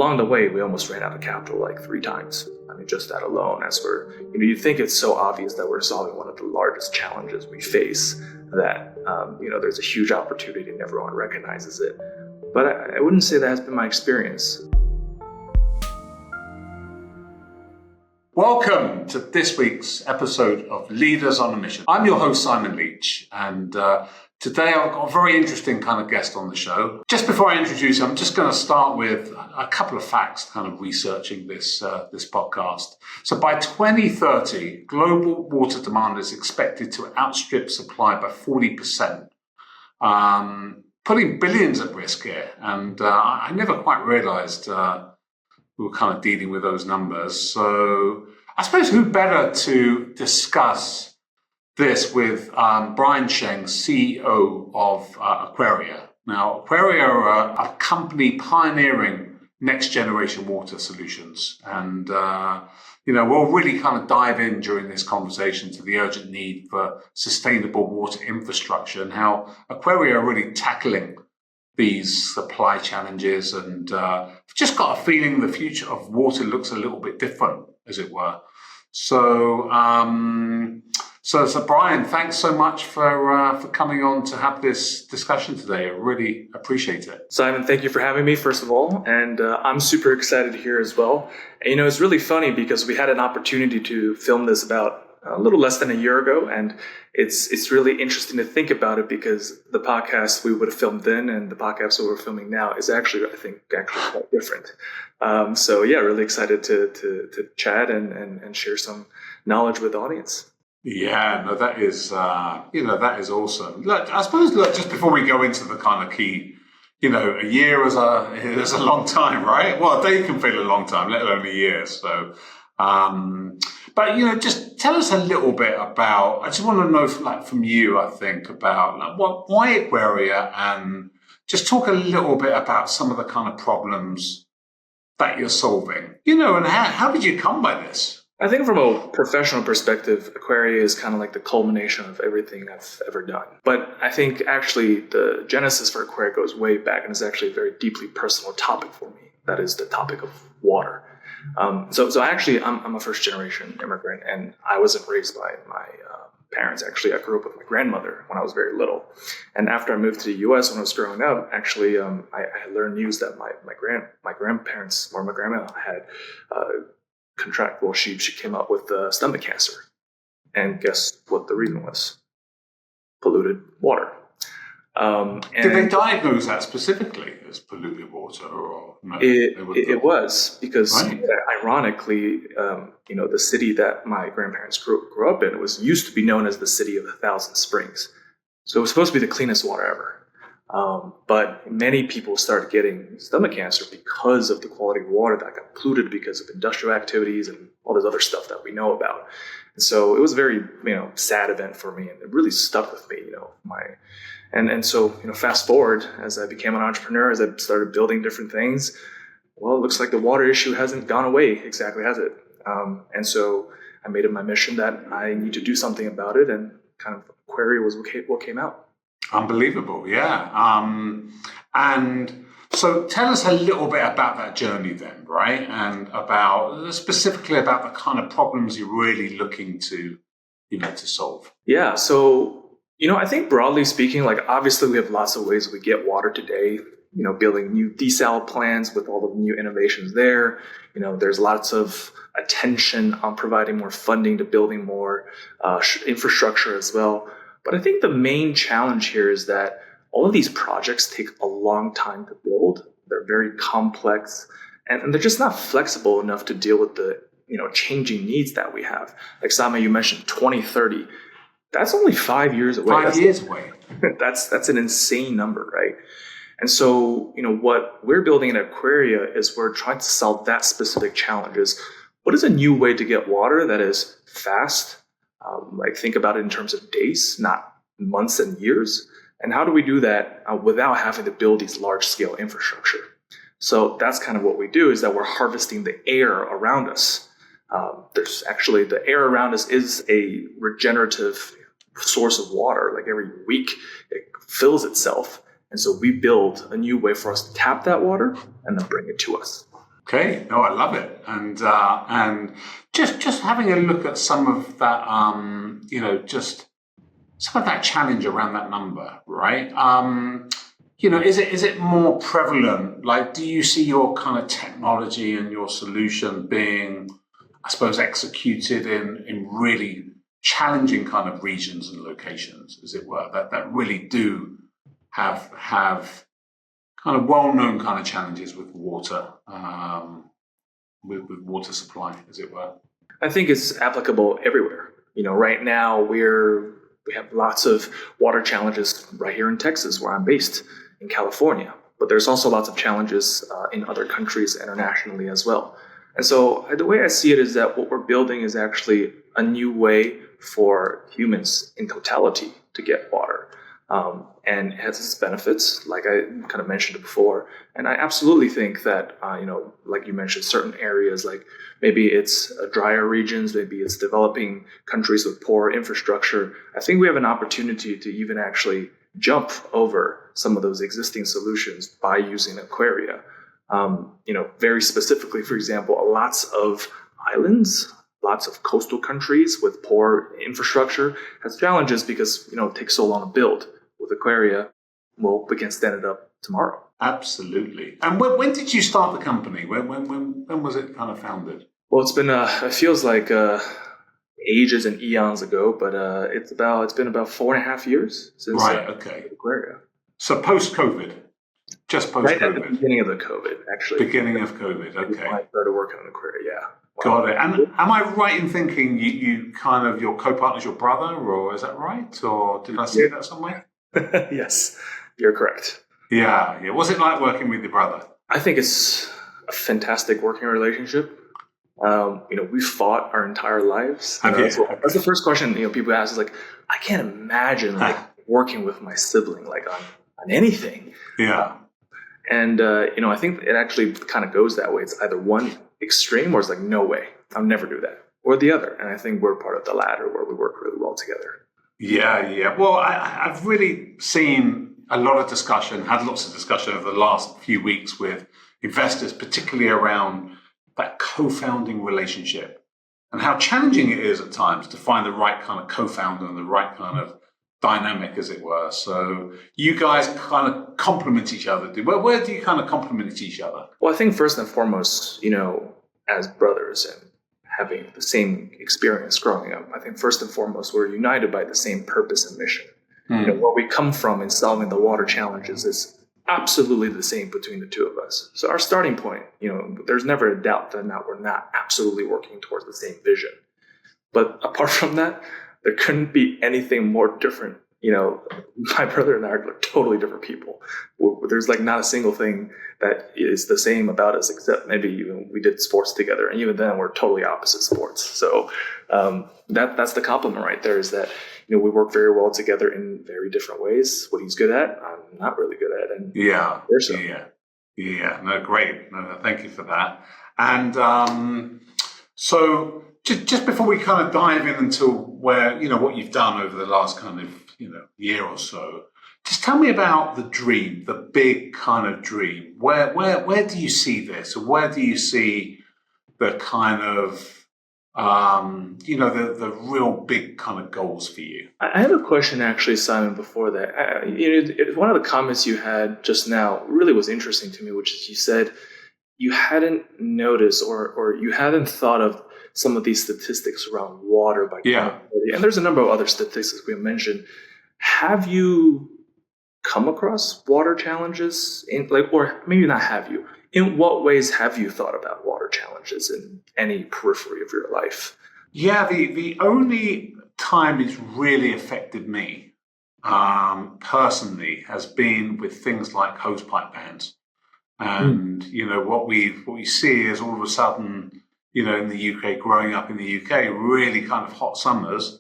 along the way, we almost ran out of capital like 3 times. I mean, just that alone, as you think it's so obvious that we're solving one of the largest challenges we face, that, there's a huge opportunity and everyone recognizes it. But I wouldn't say that has been my experience. Welcome to this week's episode of Leaders on a Mission. I'm your host, Simon Leach, and today I've got a very interesting kind of guest on the show. Just before I introduce him, I'm just going to start with a couple of facts, kind of researching this podcast. So by 2030, global water demand is expected to outstrip supply by 40%, putting billions at risk here. And I never quite realized we were kind of dealing with those numbers. So I suppose who better to discuss this with Brian Sheng, CEO of Aquaria. Now, Aquaria are a company pioneering next generation water solutions. And, we'll really kind of dive in during this conversation to the urgent need for sustainable water infrastructure and how Aquaria are really tackling these supply challenges. And I've just got a feeling the future of water looks a little bit different, as it were. So Brian, thanks so much for coming on to have this discussion today. I really appreciate it. Simon, thank you for having me, first of all. And I'm super excited here as well. And, it's really funny because we had an opportunity to film this about a little less than a year ago. And it's really interesting to think about it because the podcast we would have filmed then and the podcast we're filming now is actually quite different. Really excited to chat and share some knowledge with the audience. Yeah, no, that is awesome. Look, I suppose, just before we go into the kind of key, a year is a long time, right? Well, a day can feel a long time, let alone a year. So, but just tell us a little bit about. I just want to know, from you, I think about why Aquaria, and just talk a little bit about some of the kind of problems that you're solving. And how did you come by this? I think from a professional perspective, Aquaria is kind of like the culmination of everything I've ever done. But I think actually the genesis for Aquaria goes way back and is actually a very deeply personal topic for me. That is the topic of water. So actually I'm a first generation immigrant and I wasn't raised by my parents. Actually, I grew up with my grandmother when I was very little. And after I moved to the US when I was growing up, actually I learned news that my grandparents or my grandma had she came up with stomach cancer. And guess what the reason was? Polluted water. Did they diagnose that specifically as polluted water, or no? It was because, right. Ironically, the city that my grandparents grew up in used to be known as the city of 1,000 springs. So it was supposed to be the cleanest water ever. But many people started getting stomach cancer because of the quality of water that got polluted because of industrial activities and all this other stuff that we know about. And so it was a very, sad event for me, and it really stuck with me, So fast forward as I became an entrepreneur, as I started building different things, well, it looks like the water issue hasn't gone away exactly, has it? And so I made it my mission that I need to do something about it, and kind of Aquaria was what came out. Unbelievable, yeah. And so tell us a little bit about that journey then, right? And specifically about the kind of problems you're really looking to solve. Yeah, so, I think broadly speaking, obviously we have lots of ways we get water today, building new desal plants with all the new innovations there. There's lots of attention on providing more funding to building more infrastructure as well. But I think the main challenge here is that all of these projects take a long time to build. They're very complex, and they're just not flexible enough to deal with the changing needs that we have. Like Sama, you mentioned 2030. That's only 5 years away. 5 years away. That's an insane number, right? And so, what we're building in Aquaria is we're trying to solve that specific challenge. What is a new way to get water that is fast? Think about it in terms of days, not months and years. And how do we do that without having to build these large-scale infrastructure? So that's kind of what we do, is that we're harvesting the air around us. There's actually the air around us is a regenerative source of water. Like every week, it fills itself. And so we build a new way for us to tap that water and then bring it to us. Okay, no, I love it, and just having a look at some of that, just some of that challenge around that number, right? Is it more prevalent? Like, do you see your kind of technology and your solution being, I suppose, executed in really challenging kind of regions and locations, as it were, that really do have kind of well-known kind of challenges with water, with water supply, as it were? I think it's applicable everywhere. Right now we have lots of water challenges right here in Texas, where I'm based, in California. But there's also lots of challenges in other countries internationally as well. And so the way I see it is that what we're building is actually a new way for humans in totality to get water. And it has its benefits, like I kind of mentioned before. And I absolutely think that, like you mentioned, certain areas, like maybe it's drier regions, maybe it's developing countries with poor infrastructure. I think we have an opportunity to even actually jump over some of those existing solutions by using Aquaria. Very specifically, for example, lots of islands, lots of coastal countries with poor infrastructure has challenges because, it takes so long to build. With Aquaria, well, we can stand it up tomorrow. Absolutely. And when did you start the company? When was it kind of founded? Well, it feels like ages and eons ago, but it's been about 4.5 years since Aquaria. So post-COVID, just post-COVID. Right at the beginning of the COVID, actually. Beginning of COVID, okay. I started working on Aquaria, yeah. Got it. And am I right in thinking you kind of, your co-partner's your brother, or is that right? Or did I see that somewhere? Yes, you're correct. Yeah. What's it like working with your brother? I think it's a fantastic working relationship. We've fought our entire lives. That's the first question people ask is like, I can't imagine working with my sibling on anything. Yeah. I think it actually kind of goes that way. It's either one extreme or it's like, no way, I'll never do that, or the other. And I think we're part of the latter, where we work really well together. Yeah. Well, I've really seen a lot of discussion, had lots of discussion over the last few weeks with investors, particularly around that co-founding relationship and how challenging it is at times to find the right kind of co-founder and the right kind of dynamic, as it were. So you guys kind of complement each other. Where do you kind of complement each other? Well, I think first and foremost, as brothers and having the same experience growing up, I think first and foremost, we're united by the same purpose and mission. Where we come from in solving the water challenges is absolutely the same between the two of us. So our starting point, there's never a doubt that we're not absolutely working towards the same vision. But apart from that, there couldn't be anything more different. My brother and I are totally different people. There's not a single thing that is the same about us, except maybe we did sports together, and even then we're totally opposite sports. So that's the compliment right there, is that we work very well together in very different ways. What he's good at, I'm not really good at, and yeah. No, great. No, thank you for that. And so just before we kind of dive into where what you've done over the last kind of year or so, just tell me about the dream, the big kind of dream. Where do you see this? Or where do you see the kind of the real big kind of goals for you? I have a question actually, Simon, before that. One of the comments you had just now really was interesting to me, which is you said you hadn't noticed or you hadn't thought of some of these statistics around water by 2030. And there's a number of other statistics we mentioned. Have you come across water challenges or maybe not have you? In what ways have you thought about water challenges in any periphery of your life? Yeah, the only time it's really affected me personally has been with things like hosepipe bans. And, what we see is all of a sudden, in the UK, growing up in the UK, really kind of hot summers.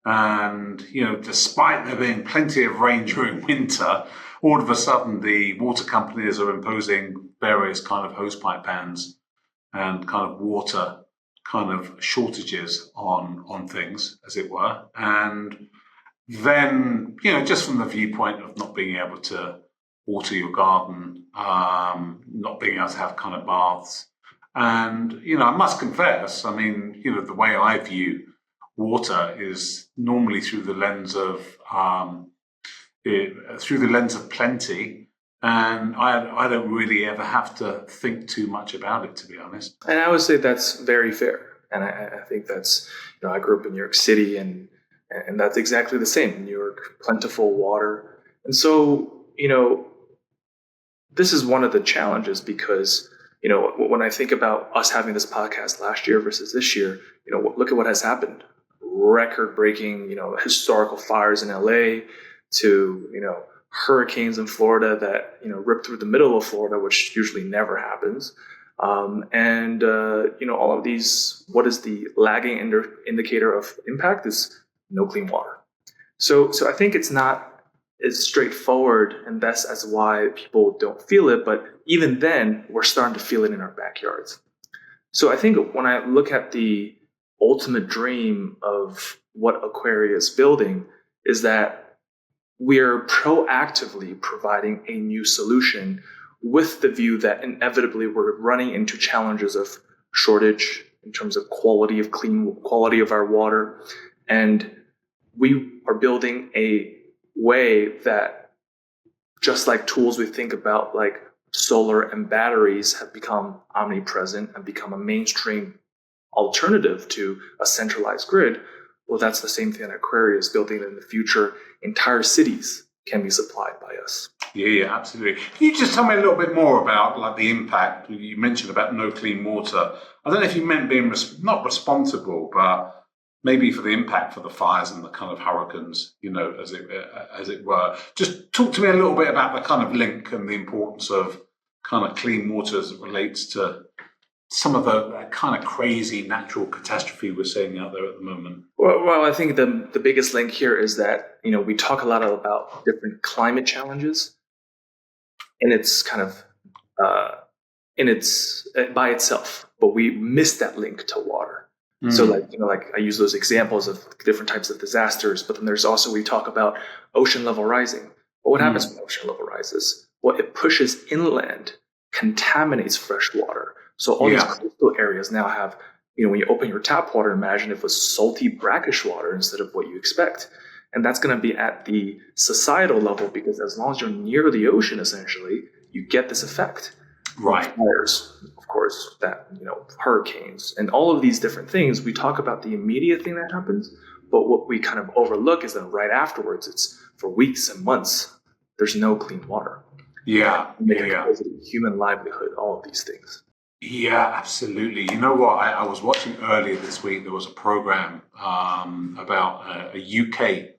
And, despite there being plenty of rain during winter, all of a sudden the water companies are imposing various kind of hosepipe bans and kind of water kind of shortages on things, as it were. And then, just from the viewpoint of not being able to water your garden, not being able to have kind of baths, And, I must confess, I mean, the way I view water is normally through the lens of plenty, and I don't really ever have to think too much about it, to be honest. And I would say that's very fair. And I think that's, I grew up in New York City, and that's exactly the same. New York, plentiful water. And so, this is one of the challenges because, when I think about us having this podcast last year versus this year, look at what has happened. Record breaking, historical fires in LA to, hurricanes in Florida that, rip through the middle of Florida, which usually never happens. All of these, what is the lagging indicator of impact is no clean water. So I think it's not as straightforward, and that's as why people don't feel it. But even then, we're starting to feel it in our backyards. So I think when I look at the ultimate dream of what Aquaria is building is that we're proactively providing a new solution with the view that inevitably we're running into challenges of shortage in terms of quality of our water. And we are building a way that, just like tools we think about like solar and batteries have become omnipresent and become a mainstream alternative to a centralized grid, well, that's the same thing that Aquaria is building. In the future, entire cities can be supplied by us. Yeah, absolutely. Can you just tell me a little bit more about like the impact? You mentioned about no clean water. I don't know if you meant being not responsible, but maybe for the impact for the fires and the kind of hurricanes, as it were. Just talk to me a little bit about the kind of link and the importance of kind of clean water as it relates to some of the kind of crazy natural catastrophe we're seeing out there at the moment. Well, I think the biggest link here is that, we talk a lot about different climate challenges, and it's kind of by itself, but we miss that link to water. So like I use those examples of different types of disasters, but then there's also, we talk about ocean level rising. Well, what happens when ocean level rises? Well, it pushes inland, contaminates fresh water. So all these coastal areas now have, when you open your tap water, imagine if it was salty, brackish water instead of what you expect. And that's going to be at the societal level, because as long as you're near the ocean, essentially, you get this effect. Right. Fires, of course, that, hurricanes and all of these different things. We talk about the immediate thing that happens, but what we kind of overlook is that right afterwards, it's for weeks and months, there's no clean water. Yeah. Human livelihood, all of these things. Yeah, absolutely. You know what? I was watching earlier this week, there was a program about a UK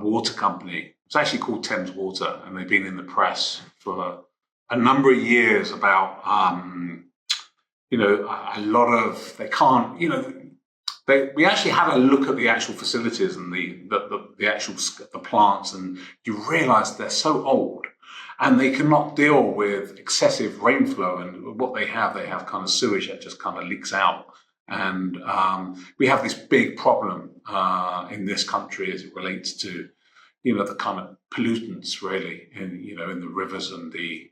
water company. It's actually called Thames Water, and they've been in the press for a number of years about, a lot of, they can't, we actually had a look at the actual facilities and the plants, and you realize they're so old and they cannot deal with excessive rainflow. And what they have kind of sewage that just kind of leaks out. And we have this big problem in this country as it relates to, the kind of pollutants really in the rivers and the,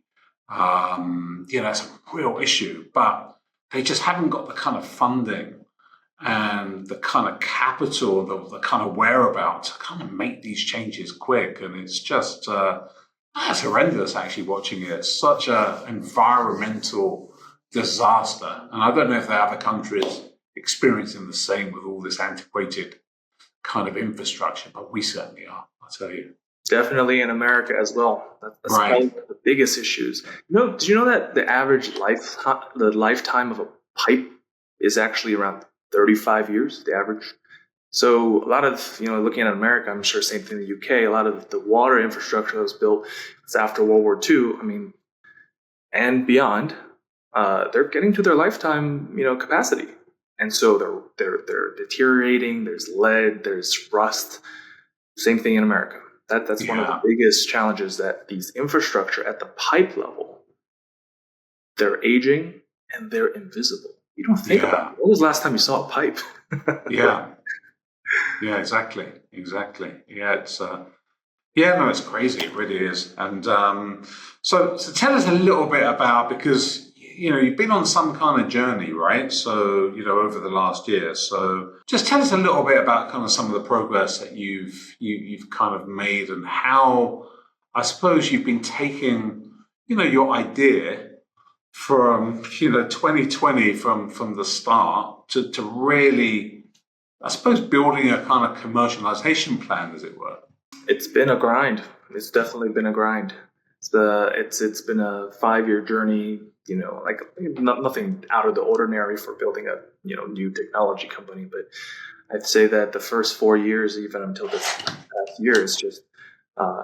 it's a real issue, but they just haven't got the kind of funding and the kind of capital, the kind of whereabouts to kind of make these changes quick. And it's just, it's horrendous actually watching it. It's such an environmental disaster. And I don't know if there are other countries experiencing the same with all this antiquated kind of infrastructure, but we certainly are, I'll tell you. Definitely in America as well. That's right. Probably one of the biggest issues. Did you know that the average lifetime of a pipe is actually around 35 years, the average? So a lot of, looking at America, I'm sure same thing in the UK, a lot of the water infrastructure that was built after World War II, and beyond, they're getting to their lifetime, capacity. And so they're deteriorating, there's lead, there's rust, same thing in America. That's one of the biggest challenges, that these infrastructure at the pipe level, they're aging and they're invisible. You don't think about it. When was the last time you saw a pipe? Yeah, exactly. Yeah, it's it's crazy. It really is. And so tell us a little bit about, because you've been on some kind of journey, right? So, over the last year. So just tell us a little bit about kind of some of the progress that you've kind of made, and how, I suppose, you've been taking, your idea from, 2020 from the start to really, I suppose, building a kind of commercialization plan, as it were. It's been a grind. It's definitely been a grind. It's been a 5-year journey. Like nothing out of the ordinary for building a new technology company. But I'd say that the first 4 years, even until this past year, is just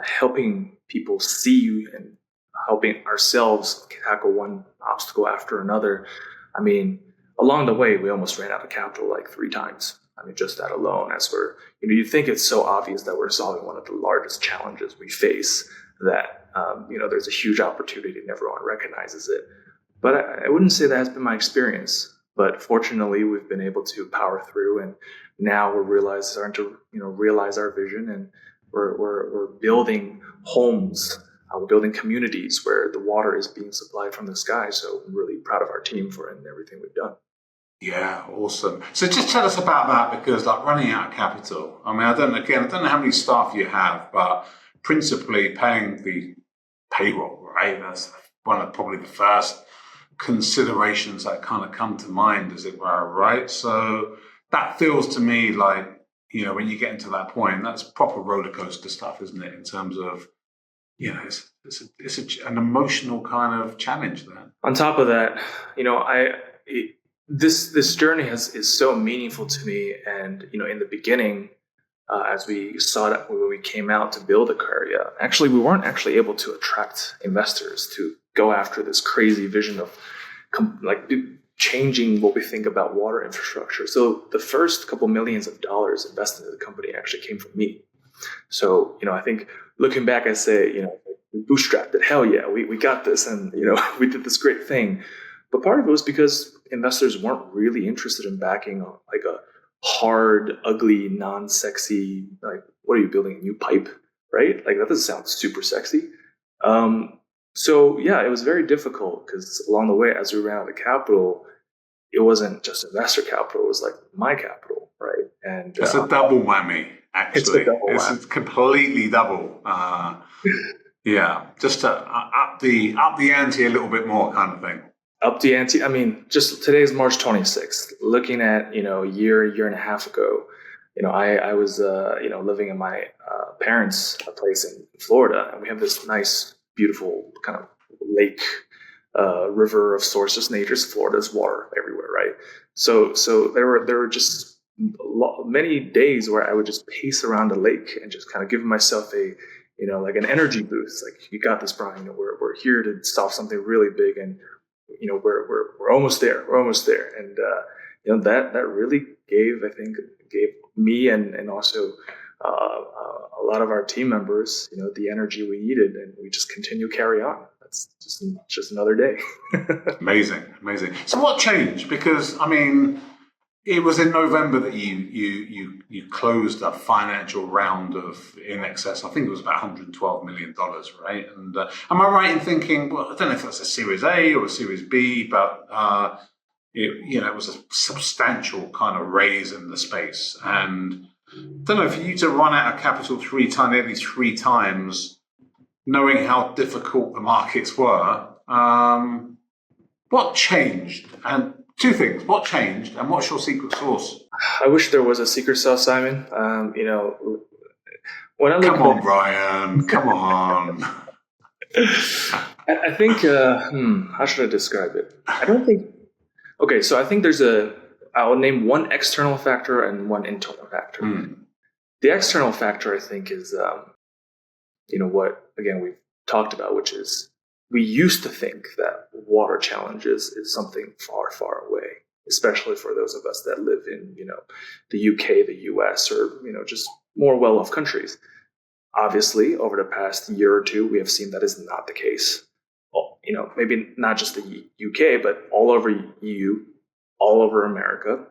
helping people see and helping ourselves tackle one obstacle after another. I mean, along the way, we almost ran out of capital like 3 times. I mean, just that alone, as we're, you think it's so obvious that we're solving one of the largest challenges we face, that, there's a huge opportunity and everyone recognizes it. But I wouldn't say that has been my experience. But fortunately, we've been able to power through, and now we're starting to, realize our vision, and we're building homes. We're building communities where the water is being supplied from the sky. So I'm really proud of our team for everything we've done. Yeah, awesome. So just tell us about that, because like running out of capital, I mean, I don't know how many staff you have, but principally paying the payroll, right? That's one of probably the first considerations that kind of come to mind, as it were, right? So that feels to me like, when you get into that point, that's proper roller coaster stuff, isn't it? In terms of, it's an emotional kind of challenge there. On top of that, this journey is so meaningful to me. And in the beginning, as we saw that when we came out to build Aquaria, actually we weren't actually able to attract investors to go after this crazy vision of changing what we think about water infrastructure. So the first couple millions of dollars invested in the company actually came from me. So I think looking back, I say we bootstrapped it. Hell yeah, we got this, and we did this great thing. But part of it was because investors weren't really interested in backing like a hard, ugly, non-sexy, like, what are you building, a new pipe, right? Like, that doesn't sound super sexy. So yeah, it was very difficult, because along the way, as we ran out of capital, it wasn't just investor capital, it was like my capital, right? And it's a double whammy, actually. It's completely double. Yeah, just to up the ante a little bit more, kind of thing. Up the ante. I mean, just today's March 26th. Looking at a year and a half ago, I was living in my parents' place in Florida, and we have this nice, beautiful kind of lake, river of sorts, just nature's Florida's water everywhere, right? So there were just many days where I would just pace around the lake and just kind of give myself a like an energy boost. Like, you got this, Brian. We're here to solve something really big, and we're almost there. We're almost there. And that really gave me and also a lot of our team members the energy we needed, and we just continue carry on. That's just another day. Amazing. So what changed? Because I mean, it was in November that you closed a financial round of in excess, I think it was about $112 million, right? And am I right in thinking, well, I don't know if that's a Series A or a Series B, but it was a substantial kind of raise in the space. And I don't know, for you to run out of capital nearly three times, knowing how difficult the markets were, what changed? And two things: what changed, and what's your secret sauce? I wish there was a secret sauce, Simon. When I look come on, Brian, come on. I think, how should I describe it? I don't think. Okay, so I think I'll name one external factor and one internal factor. The external factor, I think, is, what, again, we've talked about, which is we used to think that water challenges is something far, far away, especially for those of us that live in, the UK, the US, or, just more well-off countries. Obviously, over the past year or two, we have seen that is not the case. Well, maybe not just the UK, but all over EU, all over America.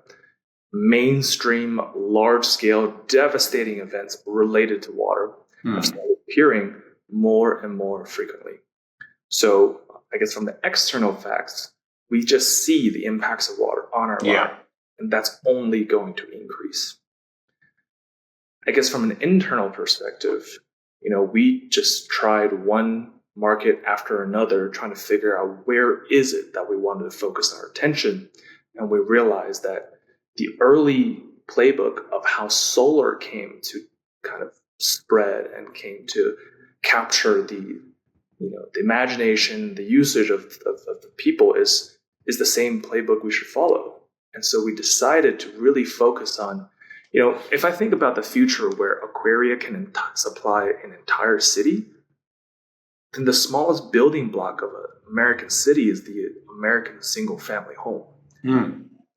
Mainstream, large-scale, devastating events related to water have started appearing more and more frequently. So I guess from the external facts, we just see the impacts of water on our life, and that's only going to increase. I guess from an internal perspective, we just tried one market after another, trying to figure out where is it that we wanted to focus our attention. And we realized that the early playbook of how solar came to kind of spread and came to capture the imagination, the usage of the people is the same playbook we should follow. And so we decided to really focus on, if I think about the future where Aquaria can supply an entire city, then the smallest building block of an American city is the American single family home.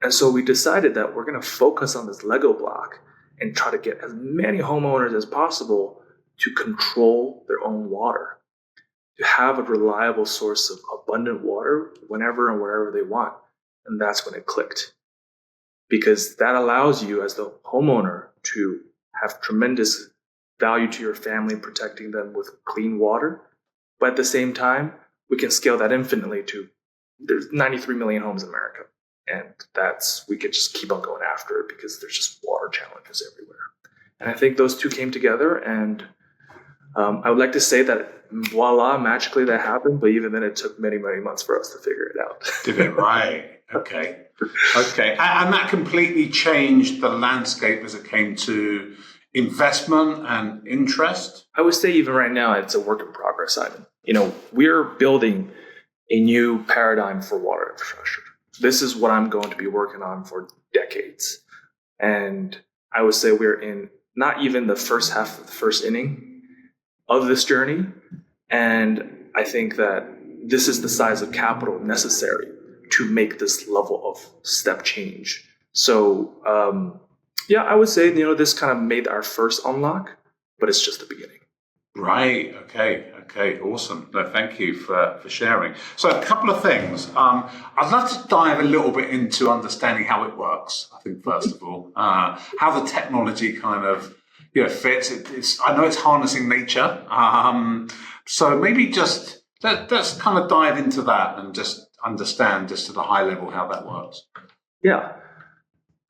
And so we decided that we're going to focus on this Lego block and try to get as many homeowners as possible to control their own water, to have a reliable source of abundant water whenever and wherever they want. And that's when it clicked. Because that allows you as the homeowner to have tremendous value to your family, protecting them with clean water. But at the same time, we can scale that infinitely to there's 93 million homes in America. And we could just keep on going after it because there's just water challenges everywhere. And I think those two came together, and I would like to say that voila, magically that happened, but even then it took many, many months for us to figure it out. Did it right? Okay. And that completely changed the landscape as it came to investment and interest? I would say even right now, it's a work in progress, Simon. We're building a new paradigm for water infrastructure. This is what I'm going to be working on for decades. And I would say we're in not even the first half of the first inning of this journey. And I think that this is the size of capital necessary to make this level of step change. So, I would say, this kind of made our first unlock, but it's just the beginning. Right. Okay. Awesome. No, thank you for sharing. So a couple of things. I'd love to dive a little bit into understanding how it works. I think, first of all, how the technology kind of fits. I know it's harnessing nature. So maybe just let's kind of dive into that and just understand just at a high level how that works. Yeah.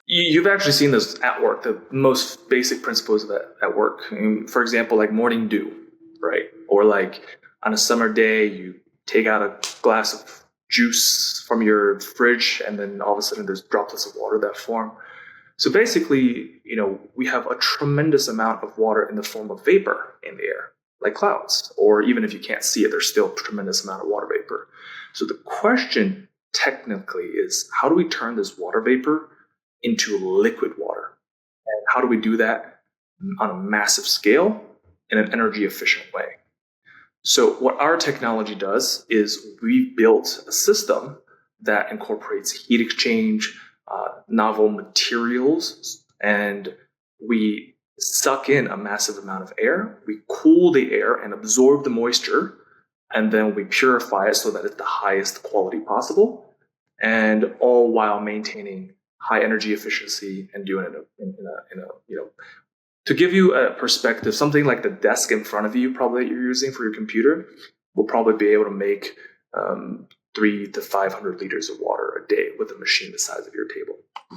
You've actually seen this at work, the most basic principles of that at work. For example, like morning dew, right? Or like on a summer day, you take out a glass of juice from your fridge and then all of a sudden there's droplets of water that form. So basically, we have a tremendous amount of water in the form of vapor in the air, like clouds, or even if you can't see it, there's still a tremendous amount of water vapor. So the question technically is, how do we turn this water vapor into liquid water? And how do we do that on a massive scale in an energy efficient way? So what our technology does is we built a system that incorporates heat exchange, novel materials, and we suck in a massive amount of air. We cool the air and absorb the moisture, and then we purify it so that it's the highest quality possible, and all while maintaining high energy efficiency and doing it in a to give you a perspective, something like the desk in front of you, probably that you're using for your computer, will probably be able to make 300 to 500 liters of water a day with a machine the size of your table.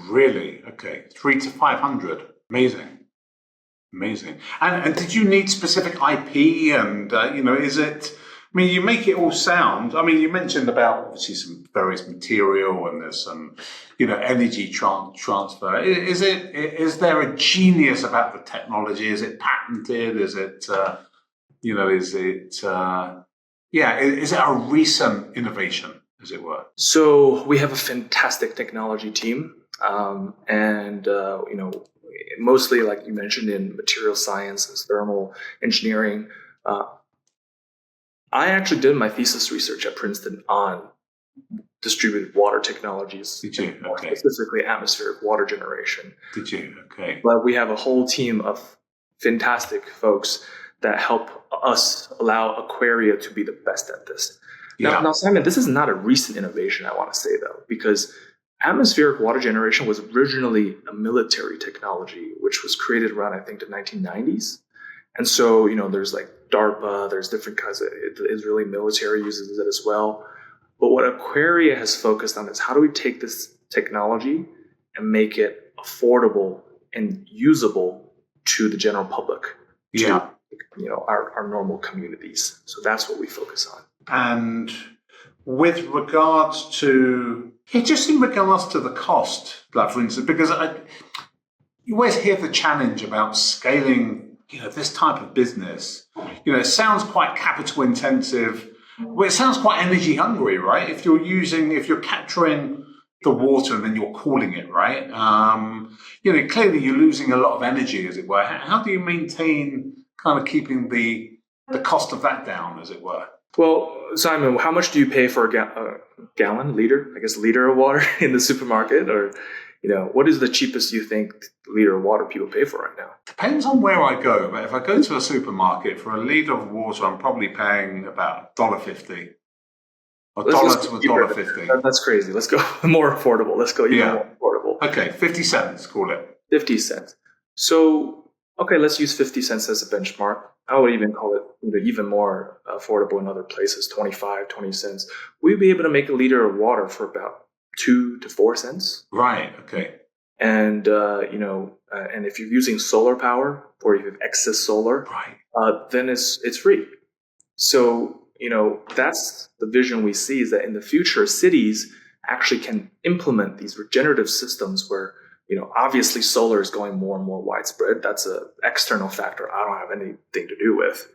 Really? Okay, 300 to 500. Amazing. And did you need specific IP? And is it? I mean, you make it all sound. I mean, you mentioned about obviously some various material and there's some, energy transfer. Is there a genius about the technology? Is it patented? Is it, is it a recent innovation, as it were? So we have a fantastic technology team, mostly like you mentioned in material science and thermal engineering. I actually did my thesis research at Princeton on distributed water technologies. Did you? Okay. Specifically atmospheric water generation. Did you? Okay. But we have a whole team of fantastic folks that help us allow Aquaria to be the best at this. Yeah. Now, Simon, this is not a recent innovation, I want to say, though, because atmospheric water generation was originally a military technology, which was created around, I think, the 1990s. And so, there's like DARPA, there's different kinds of, the Israeli military uses it as well. But what Aquaria has focused on is how do we take this technology and make it affordable and usable to the general public, to our normal communities. So that's what we focus on. And with regards to, just in regards to the cost, like for instance, because you always hear the challenge about scaling, this type of business. It sounds quite capital intensive. Well, it sounds quite energy hungry, right? If you're capturing the water and then you're cooling it, right? Clearly you're losing a lot of energy, as it were. How do you maintain kind of keeping the cost of that down, as it were? Well, Simon, how much do you pay for a gallon, liter? I guess liter of water in the supermarket, or what is the cheapest you think liter of water people pay for right now? Depends on where I go, but if I go to a supermarket for a liter of water, I'm probably paying about $1.50. $1 to $1.50. That's crazy. Let's go more affordable. Let's go even more affordable. Okay, 50 cents, call it. 50 cents. So, okay, let's use 50 cents as a benchmark. I would even call it even more affordable in other places, 25, 20 cents. We'd be able to make a liter of water for about 2 to 4 cents. Right, okay. And, and if you're using solar power or you have excess solar, then it's free. So, that's the vision we see, is that in the future, cities actually can implement these regenerative systems where, obviously solar is going more and more widespread. That's an external factor I don't have anything to do with.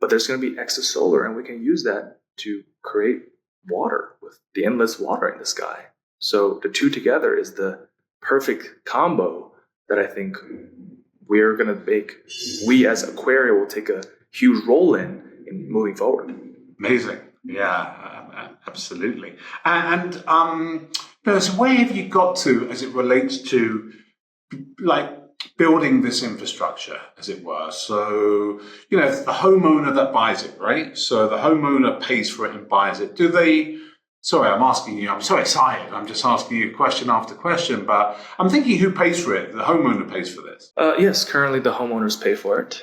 But there's going to be excess solar, and we can use that to create water with the endless water in the sky. So the two together is the perfect combo that I think we're going to make. We as Aquaria will take a huge role in moving forward. Amazing. Yeah, absolutely. And so where have you got to as it relates to like building this infrastructure, as it were? So, it's the homeowner that buys it, right? So the homeowner pays for it and buys it. Sorry, I'm asking you, I'm so excited. I'm just asking you question after question, but I'm thinking, who pays for it? The homeowner pays for this? Yes, currently the homeowners pay for it.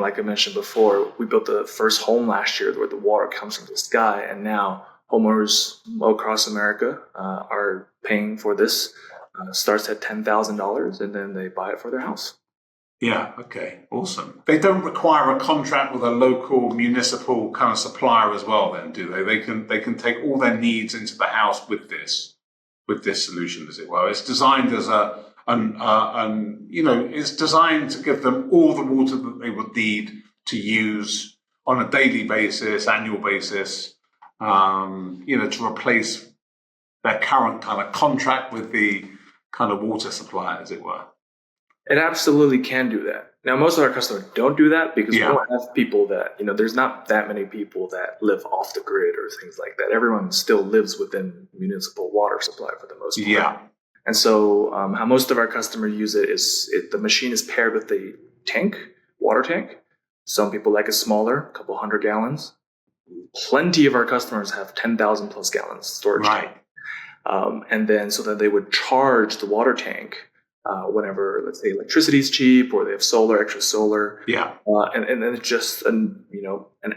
Like I mentioned before, we built the first home last year where the water comes from the sky, and now homeowners across America are paying for this. Starts at $10,000, and then they buy it for their house. Yeah, okay, awesome. They don't require a contract with a local municipal kind of supplier as well, then, do they? They can take all their needs into the house with this solution, as it were. It's designed as it's designed to give them all the water that they would need to use on a daily basis, annual basis, to replace their current kind of contract with the kind of water supply, as it were. It absolutely can do that. Now, most of our customers don't do that because we don't have people that, there's not that many people that live off the grid or things like that. Everyone still lives within municipal water supply for the most part. Yeah. And so how most of our customers use it is the machine is paired with a water tank. Some people like it smaller, a couple 100 gallons. Plenty of our customers have 10,000 plus gallons storage tank. And then so that they would charge the water tank whenever, let's say, electricity is cheap or they have extra solar. Yeah. And then it's just an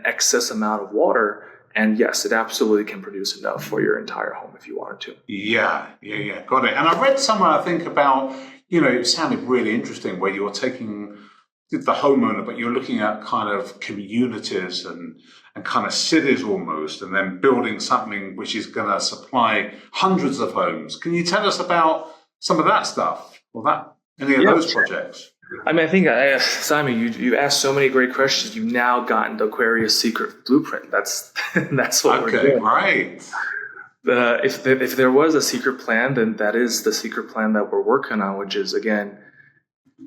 excess amount of water. And yes, it absolutely can produce enough for your entire home if you wanted to. Yeah. Got it. And I read somewhere, I think, about, it sounded really interesting where you're taking the homeowner, but you're looking at kind of communities and kind of cities almost, and then building something which is going to supply hundreds of homes. Can you tell us about some of that stuff or any of those projects? I mean, I think, Simon, you asked so many great questions. You've now gotten the Aquaria's secret blueprint. That's what we're doing. Right. If there was a secret plan, then that is the secret plan that we're working on, which is, again,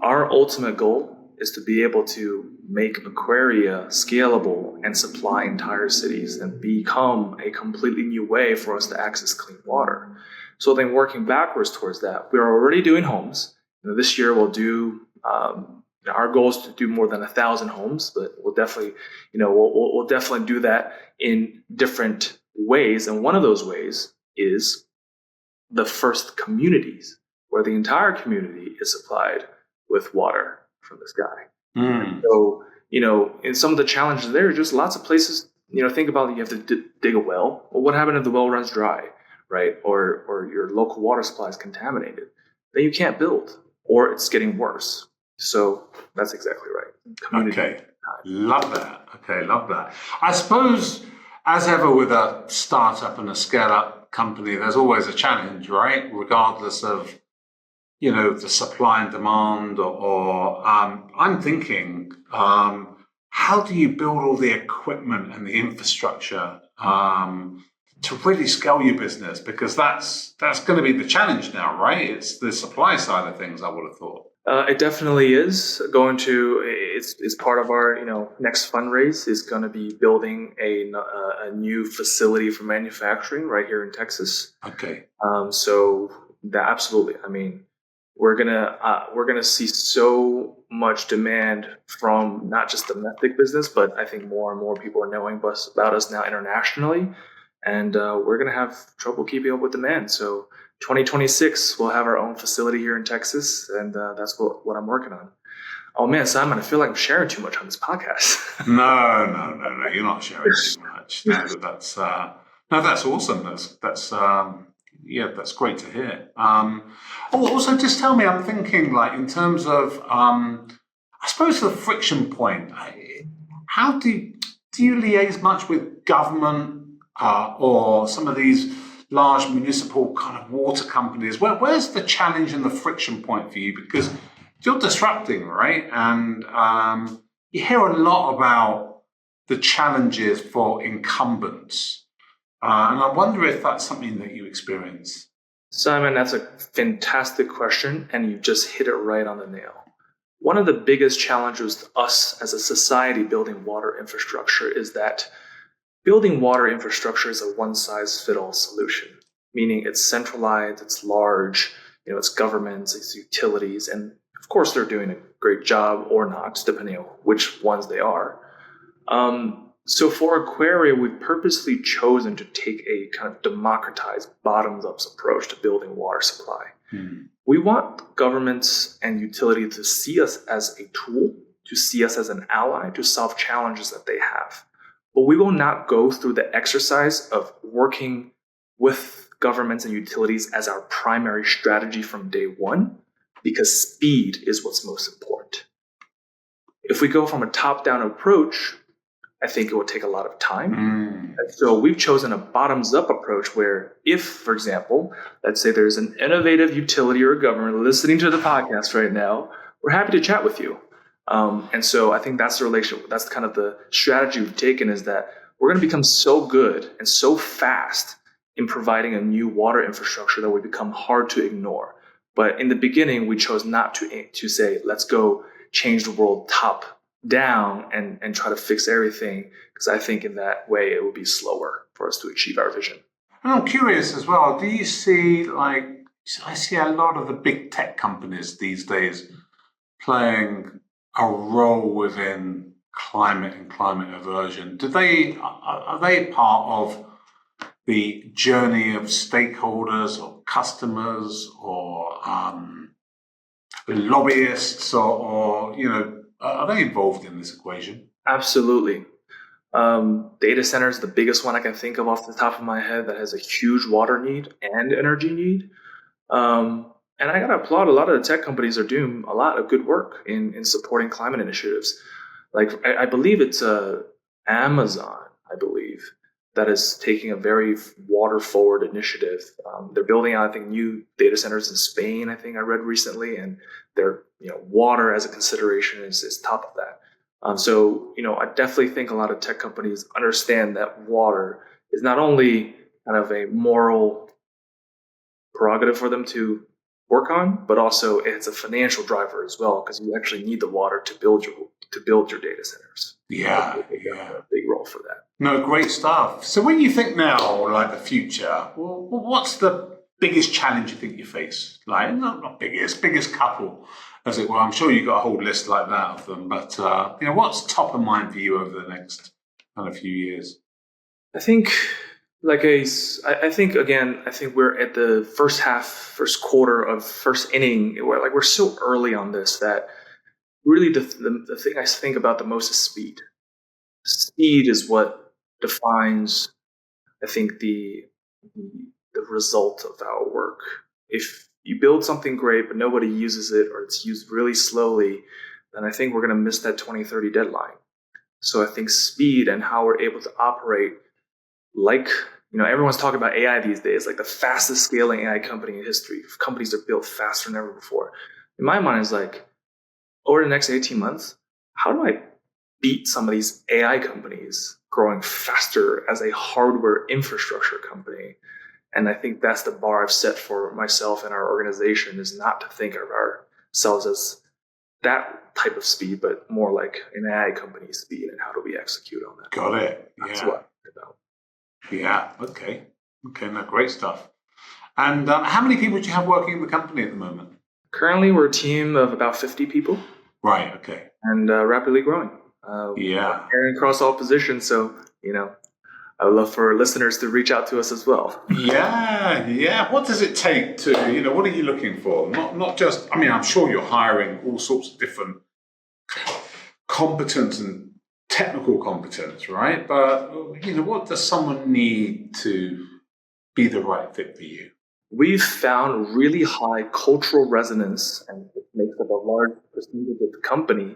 our ultimate goal is to be able to make Aquaria scalable and supply entire cities and become a completely new way for us to access clean water. So then working backwards towards that, we're already doing homes. This year we'll do, our goal is to do more than 1,000 homes, but we'll definitely, we'll definitely do that in different ways. And one of those ways is the first communities, where the entire community is supplied with water from the sky. So, in some of the challenges there are just lots of places think about you have to dig a well. Well, what happens if the well runs dry, right? Or your local water supply is contaminated? Then you can't build, or it's getting worse. So that's exactly right. Community. Okay, love that. Okay, love that. I suppose, as ever with a startup and a scale-up company, there's always a challenge, right? Regardless of the supply and demand, or I'm thinking, how do you build all the equipment and the infrastructure to really scale your business? Because that's going to be the challenge now, right? It's the supply side of things, I would have thought. It definitely is going to. It's part of our next fundraise is going to be building a new facility for manufacturing right here in Texas. Okay. So that absolutely. I mean, we're gonna see so much demand from not just domestic business, but I think more and more people are knowing about us now internationally, and we're gonna have trouble keeping up with demand. So 2026, we'll have our own facility here in Texas, and that's what I'm working on. Oh man, Simon, I feel like I'm sharing too much on this podcast. No. You're not sharing too much. No, that's awesome. That's great to hear. Also, just tell me, I'm thinking, like, in terms of, I suppose the friction point. How do you liaise much with government or some of these large municipal kind of water companies? Where's the challenge and the friction point for you? Because you're disrupting, right? And you hear a lot about the challenges for incumbents. And I wonder if that's something that you experience. Simon, that's a fantastic question, and you just hit it right on the nail. One of the biggest challenges to us as a society building water infrastructure is that building water infrastructure is a one-size-fits-all solution, meaning it's centralized, it's large, it's governments, it's utilities, and of course they're doing a great job or not, depending on which ones they are. So for Aquaria, we've purposely chosen to take a kind of democratized, bottoms-up approach to building water supply. We want governments and utilities to see us as a tool, to see us as an ally, to solve challenges that they have. But we will not go through the exercise of working with governments and utilities as our primary strategy from day one, because speed is what's most important. If we go from a top-down approach, I think it will take a lot of time. So we've chosen a bottoms-up approach where if, for example, let's say there's an innovative utility or government listening to the podcast right now, we're happy to chat with you. And so I think that's the relationship. That's kind of the strategy we've taken, is that we're going to become so good and so fast in providing a new water infrastructure that we become hard to ignore. But in the beginning, we chose not to say, let's go change the world top down and try to fix everything, because I think in that way it would be slower for us to achieve our vision. And I'm curious as well, do you see, I see a lot of the big tech companies these days playing a role within climate and climate aversion? Are they part of the journey of stakeholders or customers or lobbyists or are they involved in this equation? Absolutely. Data center is the biggest one I can think of off the top of my head that has a huge water need and energy need. And I got to applaud a lot of the tech companies are doing a lot of good work in supporting climate initiatives. Like I believe it's Amazon, I believe, that is taking a very water forward initiative. They're building out, I think, new data centers in Spain, I think I read recently, and their water as a consideration is top of that. So I definitely think a lot of tech companies understand that water is not only kind of a moral prerogative for them to work on, but also it's a financial driver as well, because you actually need the water to build your data centers. Yeah. A big role for that. No, great stuff. So when you think now, like the future, well, what's the biggest challenge you think you face? Like, not biggest couple, as it were. I'm sure you've got a whole list like that of them, but what's top of mind for you over the next kind of few years? I think, I think we're at the first quarter of first inning. We're so early on this that really the thing I think about the most is speed. Speed is what defines, I think, the result of our work. If you build something great, but nobody uses it, or it's used really slowly, then I think we're going to miss that 2030 deadline. So I think speed and how we're able to operate, like, everyone's talking about AI these days, like the fastest scaling AI company in history. Companies are built faster than ever before. In my mind, it's like, over the next 18 months, how do I beat some of these AI companies growing faster as a hardware infrastructure company? And I think that's the bar I've set for myself and our organization, is not to think of ourselves as that type of speed, but more like an AI company speed, and how do we execute on that? Got it. That's Yeah. what I'm about. Yeah. Okay. No, great stuff. And how many people do you have working in the company at the moment? Currently, we're a team of about 50 people. Right. Okay. And rapidly growing. Yeah. Hiring across all positions. So, I would love for listeners to reach out to us as well. Yeah. What does it take to, what are you looking for? Not just, I'm sure you're hiring all sorts of different competence and technical competence, right? But, what does someone need to be the right fit for you? We've found really high cultural resonance, and it makes up a large percentage of the company,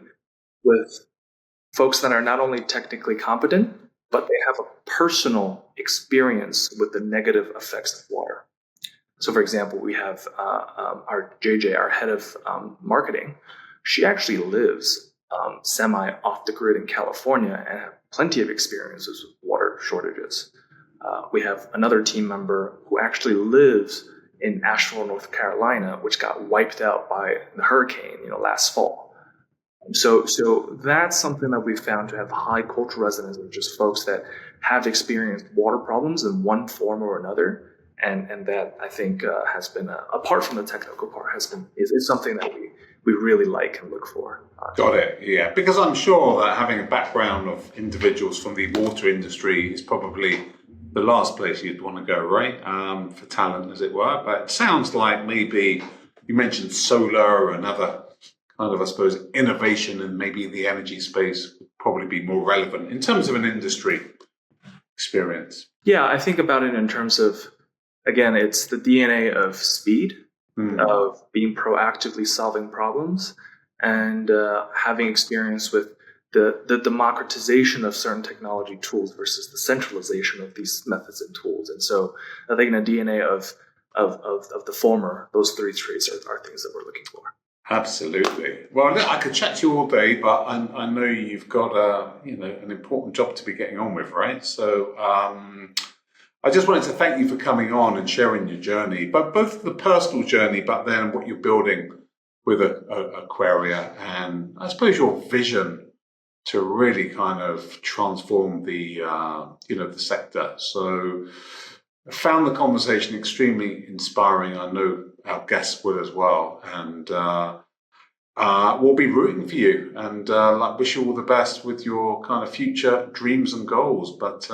with folks that are not only technically competent, but they have a personal experience with the negative effects of water. So, for example, we have our JJ, our head of marketing. She actually lives semi off the grid in California and have plenty of experiences with water shortages. We have another team member who actually lives in Asheville, North Carolina, which got wiped out by the hurricane, last fall. So that's something that we found to have high cultural resonance, with just folks that have experienced water problems in one form or another. And that, I think, has been, apart from the technical part, is something that we really like and look for. Got it. Yeah, because I'm sure that having a background of individuals from the water industry is probably the last place you'd want to go, right? For talent, as it were. But it sounds like maybe you mentioned solar and other kind of, I suppose, innovation, and maybe the energy space would probably be more relevant in terms of an industry experience. Yeah, I think about it in terms of, again, it's the DNA of speed, of being proactively solving problems, and having experience with the democratization of certain technology tools versus the centralization of these methods and tools. And so I think in the DNA of the former, those three traits are things that we're looking for. Absolutely. Well, I could chat to you all day, but I know you've got an important job to be getting on with, right? So I just wanted to thank you for coming on and sharing your journey, but both the personal journey, but then what you're building with Aquaria, and I suppose your vision to really kind of transform the the sector. So I found the conversation extremely inspiring. I know our guests will as well, and we'll be rooting for you, and wish you all the best with your kind of future dreams and goals. But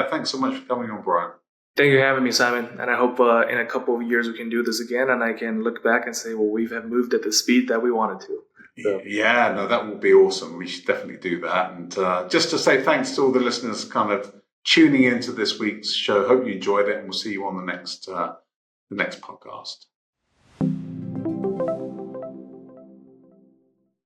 thanks so much for coming on, Brian. Thank you for having me, Simon. And I hope in a couple of years we can do this again, and I can look back and say, well, we have moved at the speed that we wanted to. So. Yeah, no, that would be awesome. We should definitely do that. And just to say thanks to all the listeners kind of tuning into this week's show. Hope you enjoyed it, and we'll see you on the next podcast.